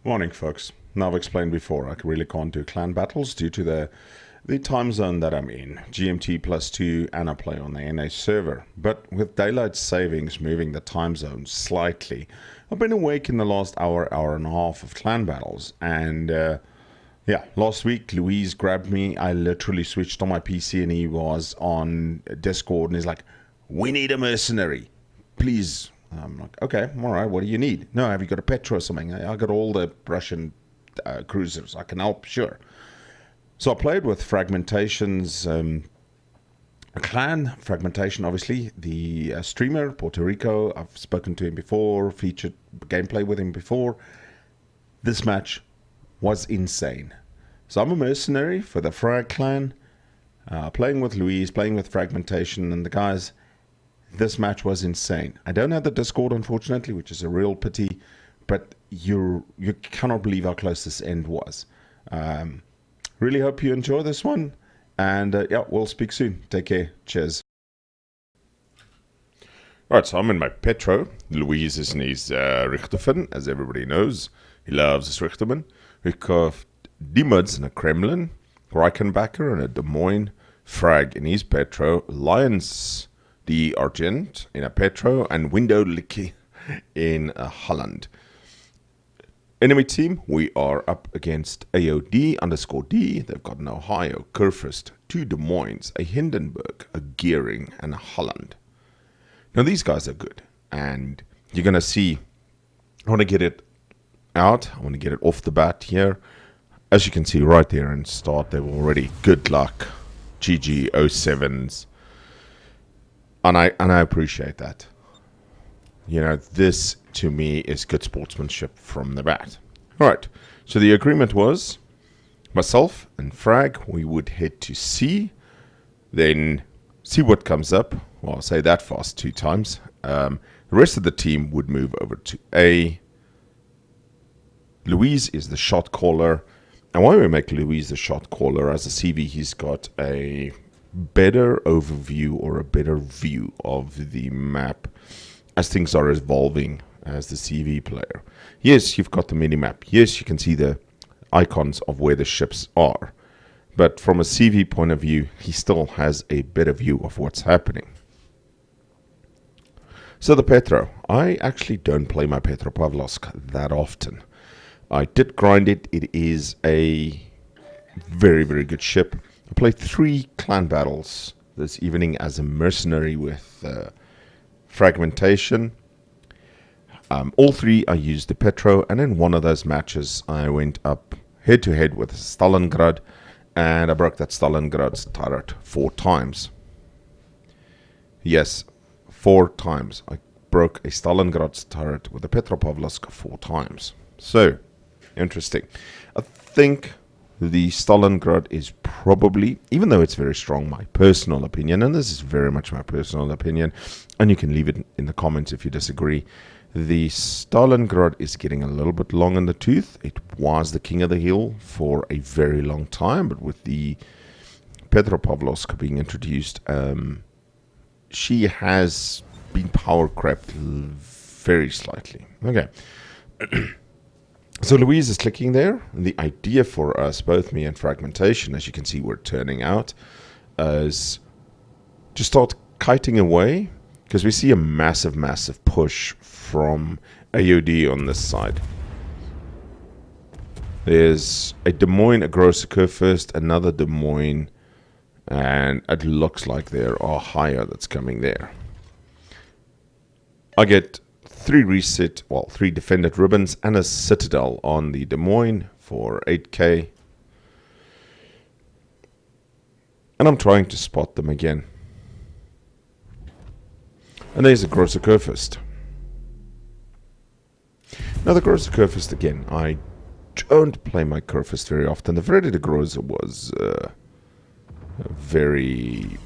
Morning, folks. Now, I've explained before, I really can't do clan battles due to the time zone that I'm in, GMT +2, and I play on the NA server. But with daylight savings moving the time zone slightly, I've been awake in the last hour, hour and a half of clan battles. And yeah, last week, Louise grabbed me. I literally switched on my PC and he was on Discord and he's like, "We need a mercenary. Please." I'm like, okay, all right, what do you need? No, have you got a Petro or something? I got all the Russian cruisers. I can help, sure. So I played with Fragmentation's clan. Fragmentation, obviously, the streamer, Puerto Rico. I've spoken to him before, featured gameplay with him before. This match was insane. So I'm a mercenary for the Frag clan, playing with Louise, playing with Fragmentation, and the guys. This match was insane. I don't have the Discord, unfortunately, which is a real pity, but you cannot believe how close this end was. Really hope you enjoy this one, and yeah, we'll speak soon. Take care. Cheers. Right, so I'm in my Petro. Louise is in his Richterfin, as everybody knows. He loves his Richterman. We've got Dimuds in a Kremlin, Reichenbacker in a Des Moines, Frag in his Petro, Lions the Argent in a Petro, and Window Licky in a Holland. Enemy team, we are up against AOD_D. They've got an Ohio, Kurfürst, 2 Des Moines, a Hindenburg, a Gearing, and a Holland. Now these guys are good, and you're going to see, I want to get it out, I want to get it off the bat here. As you can see right there and start, they're already good luck, GG 07s. And I appreciate that. You know, this to me is good sportsmanship from the bat. All right. So the agreement was myself and Frag, we would head to C, then see what comes up. Well, I'll say that fast 2 times. The rest of the team would move over to A. Louise is the shot caller. And why we make Louise the shot caller, as a CV, he's got a better overview or a better view of the map as things are evolving as the CV player. Yes, you've got the mini-map. Yes, you can see the icons of where the ships are. But from a CV point of view, he still has a better view of what's happening. So the Petro. I actually don't play my Petropavlovsk that often. I did grind it. It is a very, very good ship. I played 3 clan battles this evening as a mercenary with Fragmentation. All 3 I used the Petro, and in one of those matches I went up head to head with Stalingrad, and I broke that Stalingrad's turret 4 times. Yes, 4 times. I broke a Stalingrad's turret with a Petropavlovsk 4 times. So, interesting. I think the Stalingrad is probably, even though it's very strong, my personal opinion, and this is very much my personal opinion, and you can leave it in the comments if you disagree, the Stalingrad is getting a little bit long in the tooth. It was the king of the hill for a very long time, but with the Petropavlovsk being introduced, she has been power crept very slightly. Okay. So Louise is clicking there. And the idea for us, both me and Fragmentation, as you can see we're turning out, is to start kiting away, because we see a massive, massive push from AOD on this side. There's a Des Moines, a Grosse Kurfürst, another Des Moines, and it looks like there are higher that's coming there. I get 3 defended ribbons and a citadel on the Des Moines for 8k. And I'm trying to spot them again. And there's a Grosse Kurfürst. Now the Grosse Kurfürst again, I don't play my Kurfürst very often. The Vrede de Grosse was a very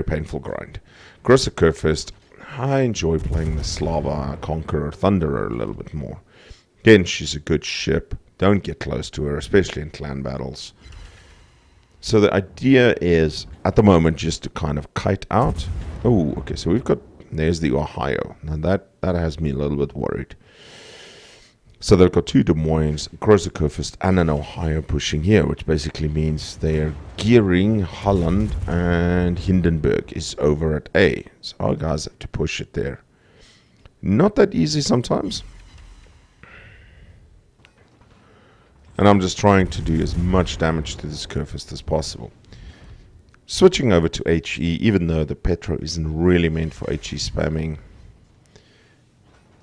painful grind. Grosse Kurfürst, I enjoy playing the Slava Conqueror Thunderer a little bit more. Again, she's a good ship. Don't get close to her, especially in clan battles. So the idea is, at the moment, just to kind of kite out. Oh, okay, so there's the Ohio. Now that has me a little bit worried. So they've got 2 Des Moines, Große and an Ohio pushing here, which basically means they're gearing Holland, and Hindenburg is over at A. So our guys have to push it there. Not that easy sometimes. And I'm just trying to do as much damage to this Kurfürst as possible. Switching over to HE, even though the Petro isn't really meant for HE spamming,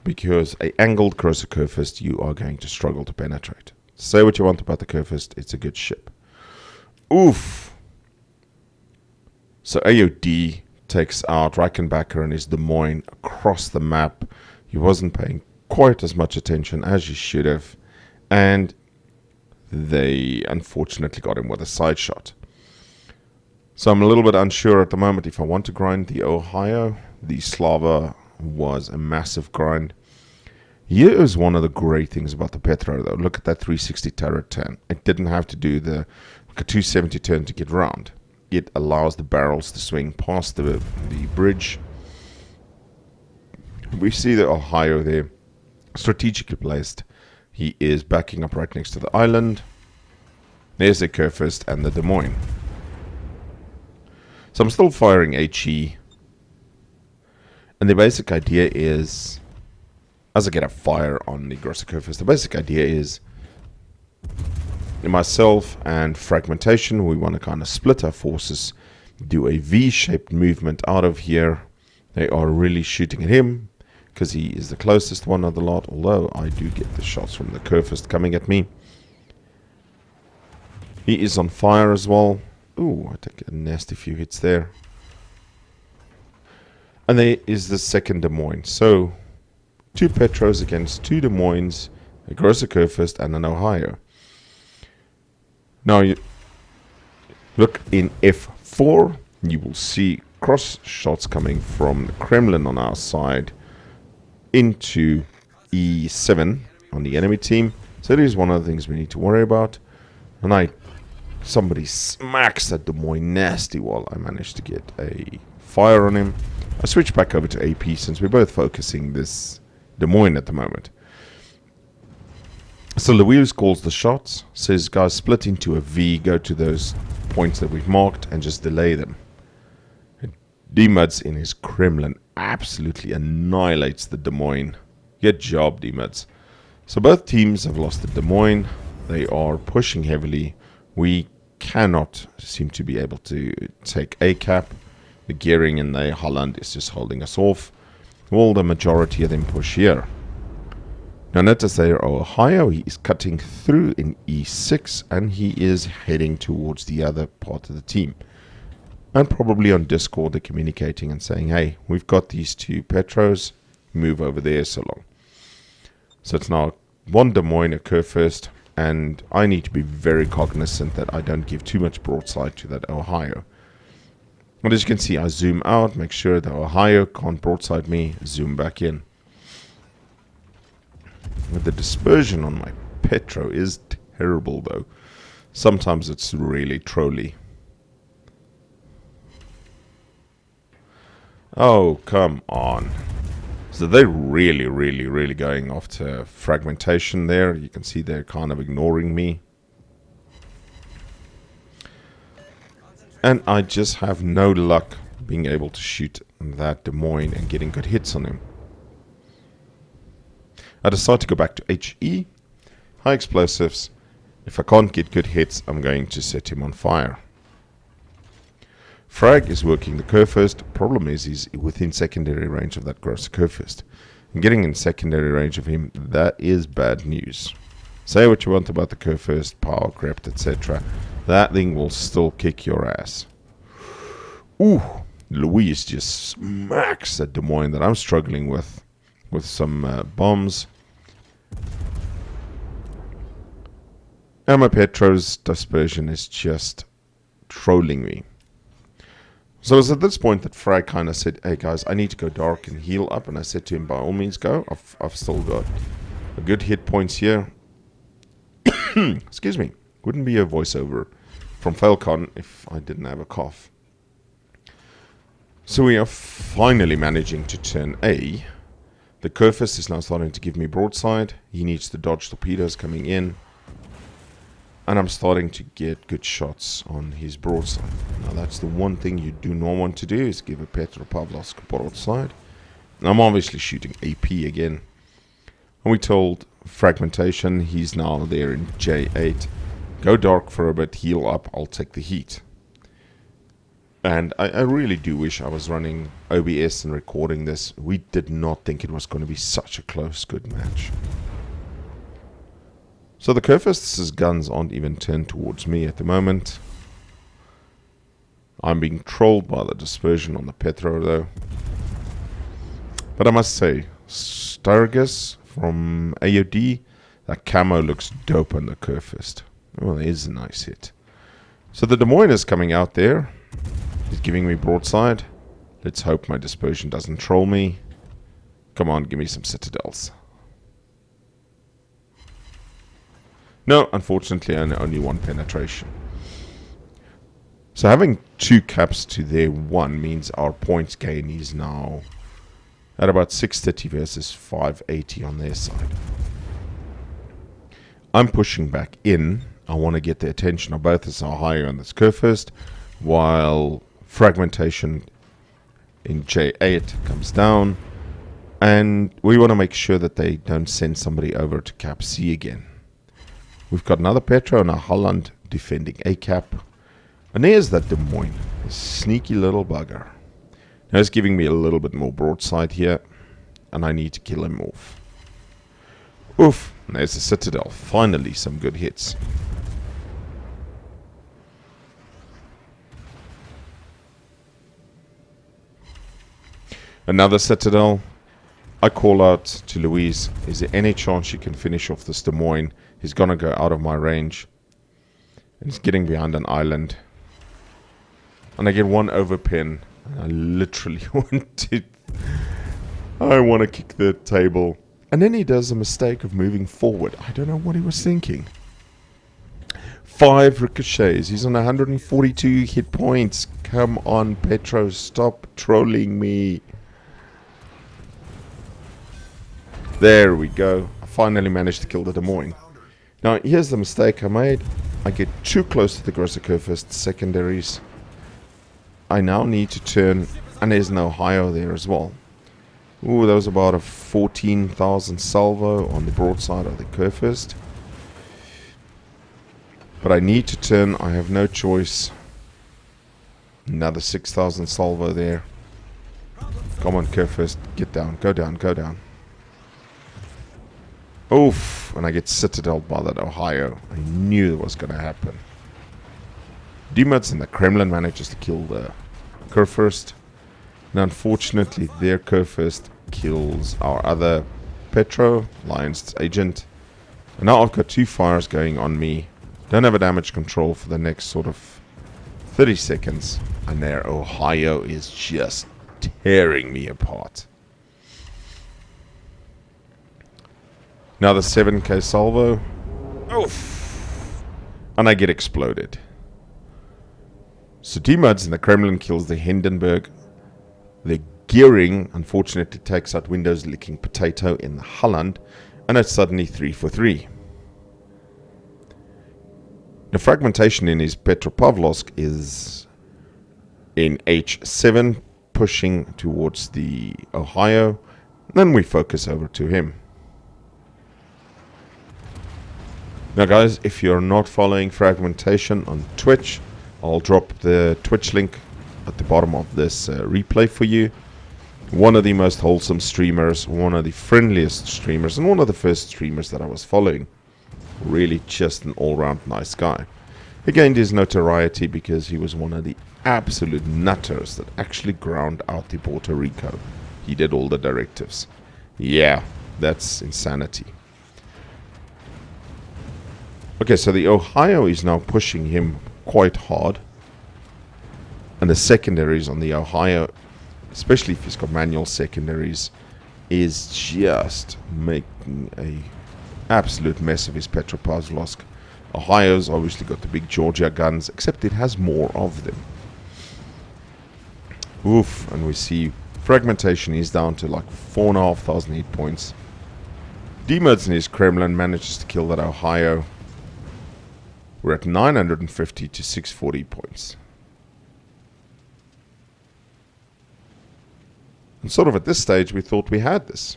because a angled Große Kurfürst you are going to struggle to penetrate. Say what you want about the Kurfürst, it's a good ship. Oof! So AOD takes out Reichenbacker and his Des Moines across the map. He wasn't paying quite as much attention as he should have, and they unfortunately got him with a side shot. So I'm a little bit unsure at the moment if I want to grind the Ohio. The Slava was a massive grind. Here is one of the great things about the Petro though. Look at that 360 turret turn. It didn't have to do the 270 turn to get round. It allows the barrels to swing past the bridge. We see the Ohio there, strategically placed. He is backing up right next to the island. There's the Kurfürst and the Des Moines. So I'm still firing HE. And the basic idea is, as I get a fire on the Große Kurfürst, the basic idea is myself and Fragmentation, we want to kind of split our forces, do a V-shaped movement out of here. They are really shooting at him because he is the closest one of the lot, although I do get the shots from the Kurfürst coming at me. He is on fire as well. Ooh, I take a nasty few hits there. And there is the second Des Moines. So 2 Petros against 2 Des Moines, a Große Kurfürst and an Ohio. Now you look in F4, you will see cross shots coming from the Kremlin on our side into E7 on the enemy team. So it is one of the things we need to worry about. And somebody smacks that Des Moines nasty while I managed to get a fire on him. I switch back over to AP since we're both focusing this Des Moines at the moment. So Louise calls the shots, says guys split into a V, go to those points that we've marked and just delay them. D-Muds in his Kremlin absolutely annihilates the Des Moines. Good job, D-Muds. So both teams have lost the Des Moines. They are pushing heavily. We cannot seem to be able to take a cap. The gearing in the Holland is just holding us off. Well, the majority of them push here. Now notice there Ohio, he is cutting through in E6 and he is heading towards the other part of the team. And probably on Discord they're communicating and saying, hey, we've got these 2 Petros, move over there so long. So it's now 1 Des Moines, a Kurfürst, and I need to be very cognizant that I don't give too much broadside to that Ohio. And as you can see, I zoom out, make sure the Ohio can't broadside me, zoom back in. The dispersion on my Petro is terrible though. Sometimes it's really trolly. Oh, come on. So they're really going off to Fragmentation there. You can see they're kind of ignoring me. And I just have no luck being able to shoot that Des Moines and getting good hits on him. I decide to go back to HE, high explosives. If I can't get good hits, I'm going to set him on fire. Frag is working the Kurfürst. Problem is he's within secondary range of that Große Kurfürst. And getting in secondary range of him, that is bad news. Say what you want about the Kurfürst, power crept, etc. That thing will still kick your ass. Ooh, Louise just smacks that Des Moines that I'm struggling with some bombs. And my Petro's dispersion is just trolling me. So it was at this point that Frag kind of said, hey guys, I need to go dark and heal up. And I said to him, by all means go. I've still got a good hit points here. Excuse me. Wouldn't be a voiceover from Falcon if I didn't have a cough. So we are finally managing to turn A. The The Kurfürst is now starting to give me broadside. He needs to dodge torpedoes coming in. And I'm starting to get good shots on his broadside. Now that's the one thing you do not want to do, is give a Petropavlovsk broadside. And I'm obviously shooting AP again. And we told fragmentation, he's now there in J8. Go dark for a bit, heal up, I'll take the heat. And I really do wish I was running OBS and recording this. We did not think it was going to be such a close, good match. So the Kurfürst's guns aren't even turned towards me at the moment. I'm being trolled by the dispersion on the Petro though. But I must say, Sturgis from AOD, that camo looks dope on the Kurfürst. Oh, that is a nice hit. So the Des Moines is coming out there. He's giving me broadside. Let's hope my dispersion doesn't troll me. Come on, give me some citadels. No, unfortunately, only one penetration. So having 2 caps to their 1 means our points gain is now at about 630 versus 580 on their side. I'm pushing back in. I want to get the attention of both this Ohio and this Kurfürst, while fragmentation in J8 comes down. And we want to make sure that they don't send somebody over to Cap C again. We've got another Petro and a Holland defending A cap. And there's that Des Moines, a sneaky little bugger. Now he's giving me a little bit more broadside here, and I need to kill him off. Oof, there's the Citadel. Finally some good hits. Another Citadel. I call out to Louise, is there any chance she can finish off this Des Moines? He's going to go out of my range. And he's getting behind an island. And I get one overpin. And I literally want to kick the table. And then he does a mistake of moving forward. I don't know what he was thinking. 5 ricochets. He's on 142 hit points. Come on, Petro. Stop trolling me. There we go. I finally managed to kill the Des Moines. Now, here's the mistake I made. I get too close to the Grosser Kurfürst secondaries. I now need to turn, and there's an Ohio there as well. Ooh, that was about a 14,000 salvo on the broadside of the Kurfürst. But I need to turn, I have no choice. Another 6,000 salvo there. Come on, Kurfürst, get down, go down, go down. Oof, and I get citadeled by that Ohio. I knew it was going to happen. Demons in the Kremlin manages to kill the Kurfürst. And unfortunately, their Kurfürst kills our other Petro, Lion's agent. And now I've got 2 fires going on me. Don't have a damage control for the next sort of 30 seconds. And their Ohio is just tearing me apart. Now the 7k salvo. Oof. And I get exploded. So T-Muds in the Kremlin kills the Hindenburg. The gearing, unfortunately, takes out Windows licking potato in the Holland. And it's suddenly 3 for 3. The fragmentation in his Petropavlovsk is in H7, pushing towards the Ohio. Then we focus over to him. Now guys, if you're not following fragmentation on Twitch, I'll drop the Twitch link at the bottom of this replay for you. One of the most wholesome streamers, one of the friendliest streamers, and one of the first streamers that I was following. Really just an all-round nice guy. He gained his notoriety because he was one of the absolute nutters that actually ground out the Puerto Rico. He did all the directives. Yeah, that's insanity. Okay, so the Ohio is now pushing him quite hard. And the secondaries on the Ohio, especially if he's got manual secondaries, is just making a absolute mess of his Petropavlovsk. Ohio's obviously got the big Georgia guns, except it has more of them. Oof, and we see Fragmentation is down to like 4,500 hit points. D-Mods in his Kremlin manages to kill that Ohio. We're at 950 to 640 points. And sort of at this stage, we thought we had this.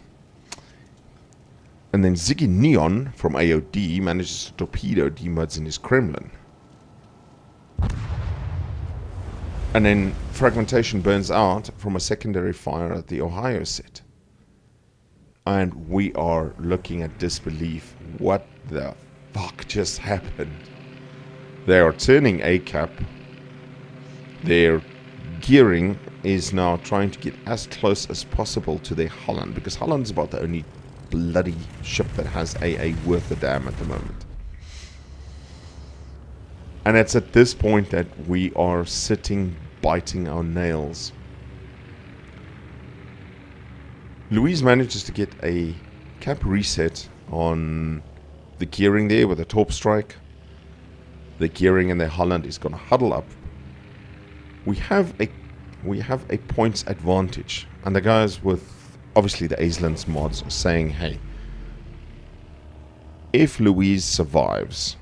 And then Ziggy Neon from AOD manages to torpedo D-Mods in his Kremlin. And then Fragmentation burns out from a secondary fire at the Ohio set. And we are looking at disbelief. What the fuck just happened? They are turning A-cap. Their gearing is now trying to get as close as possible to their Holland, because Holland's about the only bloody ship that has AA worth a damn at the moment. And it's at this point that we are sitting biting our nails. Louise manages to get a cap reset on the gearing there with a top strike. The gearing in their Holland is going to huddle up. We have a points advantage, and the guys with obviously the Aislands mods are saying, hey, if Louise survives,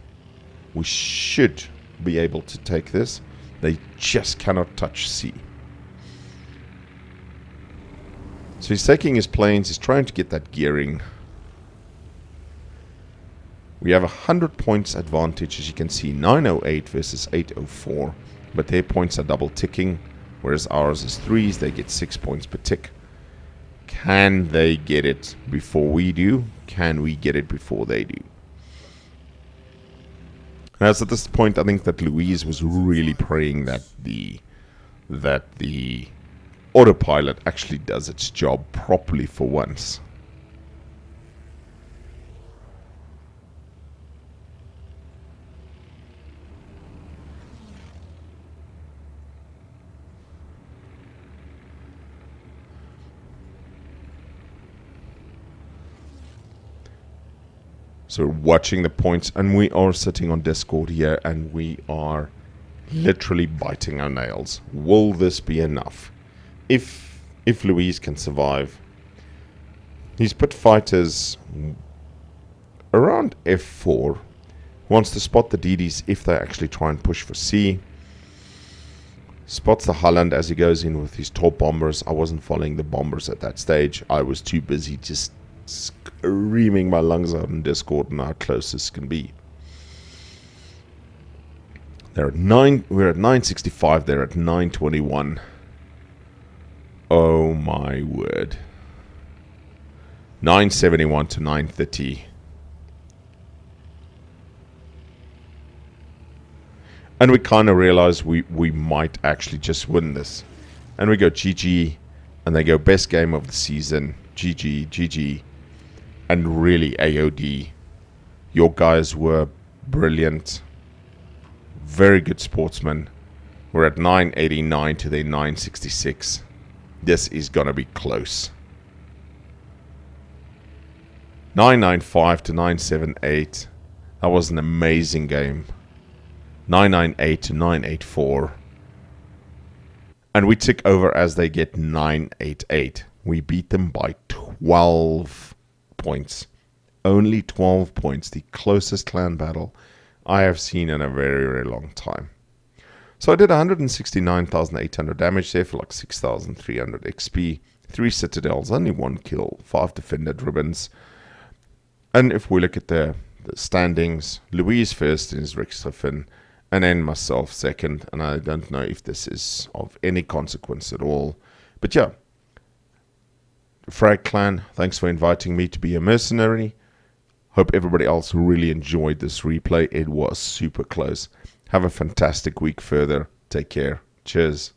we should be able to take this. They just cannot touch C. So he's taking his planes, he's trying to get that gearing. We have 100 points advantage, as you can see, 908 versus 804, but their points are double ticking, whereas ours is 3s, they get 6 points per tick. Can they get it before we do? Can we get it before they do? And as at this point, I think that Louise was really praying that the autopilot actually does its job properly for once. So we're watching the points, and we are sitting on Discord here, and we are literally biting our nails. Will this be enough? If Louise can survive, he's put fighters around F4. Wants to spot the DDs if they actually try and push for C. Spots the Holland as he goes in with his top bombers. I wasn't following the bombers at that stage. I was too busy just screaming my lungs out in Discord and how close this can be. They're at 9. We're at 965. They're at 921. Oh my word. 971 to 930. And we kind of realize we might actually just win this. And we go GG. And they go best game of the season. GG, GG. And really, AOD, your guys were brilliant. Very good sportsmen. We're at 989 to their 966. This is going to be close. 995 to 978. That was an amazing game. 998 to 984. And we took over as they get 988. We beat them by 12 points. Only 12 points. The closest clan battle I have seen in a very, very long time. So I did 169,800 damage there for like 6,300 XP. 3 citadels, only 1 kill, 5 defended ribbons. And if we look at the standings, Louise first in his Richthofen, and then myself second. And I don't know if this is of any consequence at all. But yeah, Frag Clan, thanks for inviting me to be a mercenary. Hope everybody else really enjoyed this replay. It was super close. Have a fantastic week further. Take care. Cheers.